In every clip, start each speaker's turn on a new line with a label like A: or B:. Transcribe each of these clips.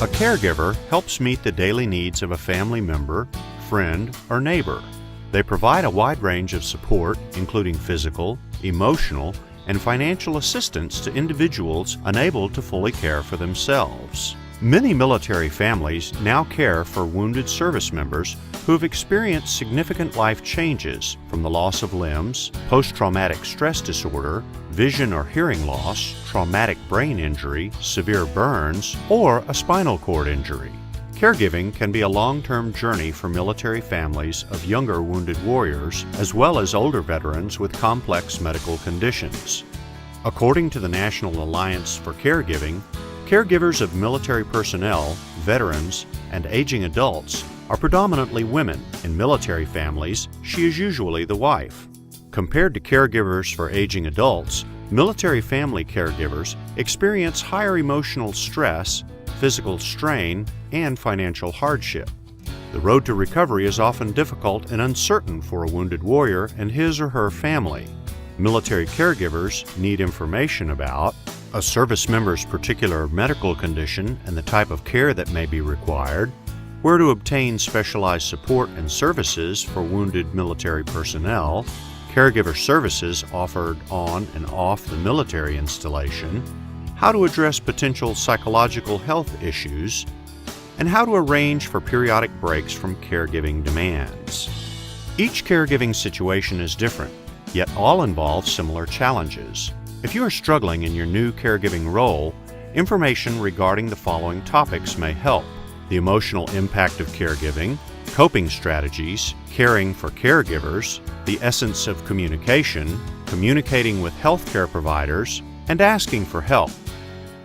A: A caregiver helps meet the daily needs of a family member, friend, or neighbor. They provide a wide range of support, including physical, emotional, and financial assistance to individuals unable to fully care for themselves. Many military families now care for wounded service members who have experienced significant life changes from the loss of limbs, post-traumatic stress disorder, vision or hearing loss, traumatic brain injury, severe burns, or a spinal cord injury. Caregiving can be a long-term journey for military families of younger wounded warriors, as well as older veterans with complex medical conditions. According to the National Alliance for Caregiving, caregivers of military personnel, veterans, and aging adults are predominantly women. In military families, she is usually the wife. Compared to caregivers for aging adults, military family caregivers experience higher emotional stress, physical strain, and financial hardship. The road to recovery is often difficult and uncertain for a wounded warrior and his or her family. Military caregivers need information about a service member's particular medical condition and the type of care that may be required, where to obtain specialized support and services for wounded military personnel, caregiver services offered on and off the military installation, how to address potential psychological health issues, and how to arrange for periodic breaks from caregiving demands. Each caregiving situation is different, yet all involve similar challenges. If you are struggling in your new caregiving role, information regarding the following topics may help: the emotional impact of caregiving, coping strategies, caring for caregivers, the essence of communication, communicating with healthcare providers, and asking for help.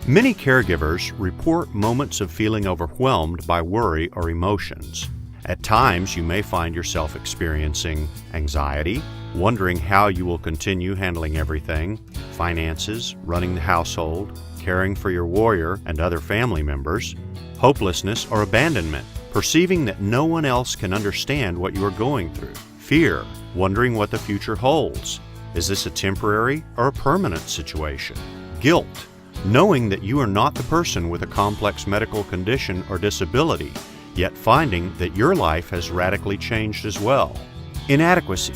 A: Many caregivers report moments of feeling overwhelmed by worry or emotions. At times, you may find yourself experiencing anxiety, wondering how you will continue handling everything, finances, running the household, caring for your warrior and other family members, hopelessness or abandonment, perceiving that no one else can understand what you are going through, fear, wondering what the future holds. Is this a temporary or a permanent situation? Guilt, knowing that you are not the person with a complex medical condition or disability, yet finding that your life has radically changed as well. Inadequacy,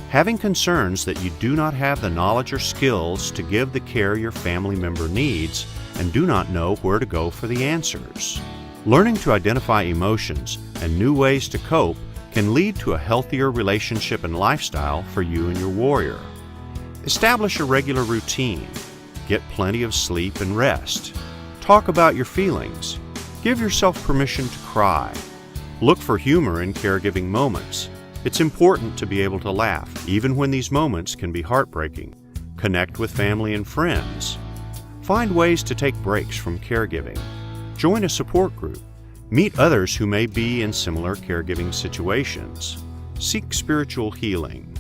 A: having concerns that you do not have the knowledge or skills to give the care your family member needs and do not know where to go for the answers. Learning to identify emotions and new ways to cope can lead to a healthier relationship and lifestyle for you and your warrior. Establish a regular routine. Get plenty of sleep and rest. Talk about your feelings. Give yourself permission to cry. Look for humor in caregiving moments. It's important to be able to laugh, even when these moments can be heartbreaking. Connect with family and friends. Find ways to take breaks from caregiving. Join a support group. Meet others who may be in similar caregiving situations. Seek spiritual healing.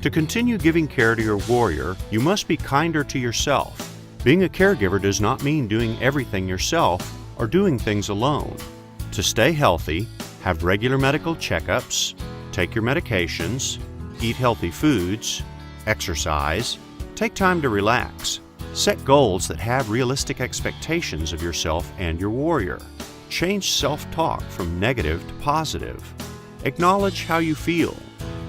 A: To continue giving care to your warrior, you must be kinder to yourself. Being a caregiver does not mean doing everything yourself or doing things alone. To stay healthy, have regular medical checkups, take your medications, eat healthy foods, exercise, take time to relax, set goals that have realistic expectations of yourself and your warrior. Change self-talk from negative to positive. Acknowledge how you feel.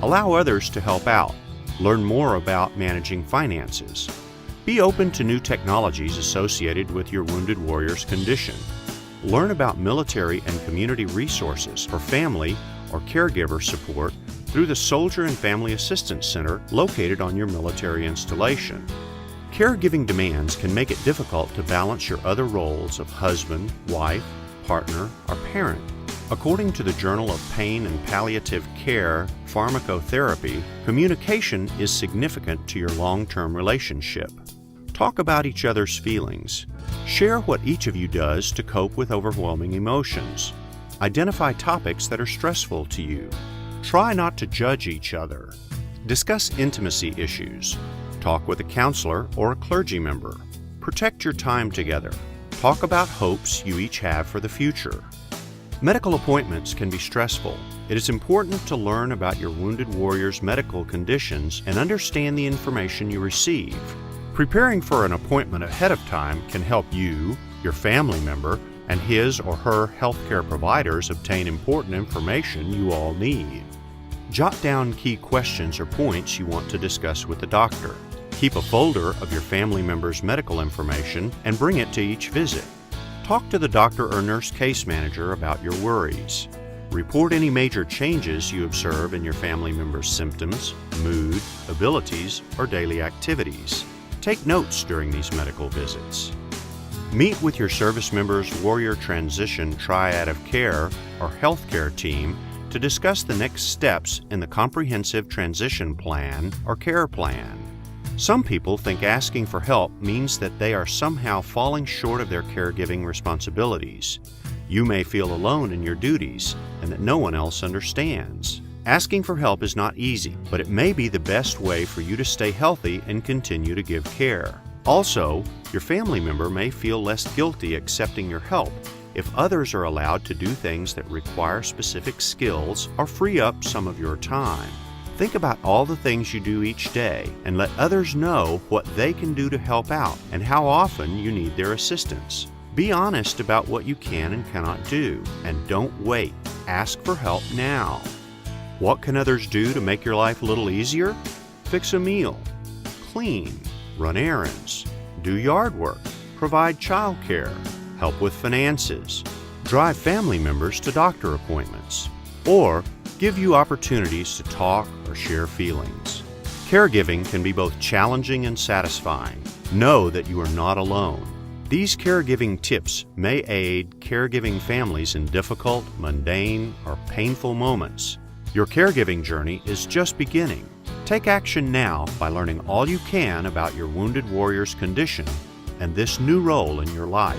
A: Allow others to help out. Learn more about managing finances. Be open to new technologies associated with your wounded warrior's condition. Learn about military and community resources for family or caregiver support through the Soldier and Family Assistance Center located on your military installation. Caregiving demands can make it difficult to balance your other roles of husband, wife, partner, or parent. According to the Journal of Pain and Palliative Care Pharmacotherapy, communication is significant to your long-term relationship. Talk about each other's feelings. Share what each of you does to cope with overwhelming emotions. Identify topics that are stressful to you. Try not to judge each other. Discuss intimacy issues. Talk with a counselor or a clergy member. Protect your time together. Talk about hopes you each have for the future. Medical appointments can be stressful. It is important to learn about your wounded warrior's medical conditions and understand the information you receive. Preparing for an appointment ahead of time can help you, your family member, and his or her healthcare providers obtain important information you all need. Jot down key questions or points you want to discuss with the doctor. Keep a folder of your family member's medical information and bring it to each visit. Talk to the doctor or nurse case manager about your worries. Report any major changes you observe in your family member's symptoms, mood, abilities, or daily activities. Take notes during these medical visits. Meet with your service member's Warrior Transition Triad of Care or Healthcare team to discuss the next steps in the Comprehensive Transition Plan or Care Plan. Some people think asking for help means that they are somehow falling short of their caregiving responsibilities. You may feel alone in your duties and that no one else understands. Asking for help is not easy, but it may be the best way for you to stay healthy and continue to give care. Also, your family member may feel less guilty accepting your help if others are allowed to do things that require specific skills or free up some of your time. Think about all the things you do each day and let others know what they can do to help out and how often you need their assistance. Be honest about what you can and cannot do, and don't wait. Ask for help now. What can others do to make your life a little easier? Fix a meal, clean, run errands, do yard work, provide childcare, help with finances, drive family members to doctor appointments, or give you opportunities to talk or share feelings. Caregiving can be both challenging and satisfying. Know that you are not alone. These caregiving tips may aid caregiving families in difficult, mundane, or painful moments. Your caregiving journey is just beginning. Take action now by learning all you can about your wounded warrior's condition and this new role in your life.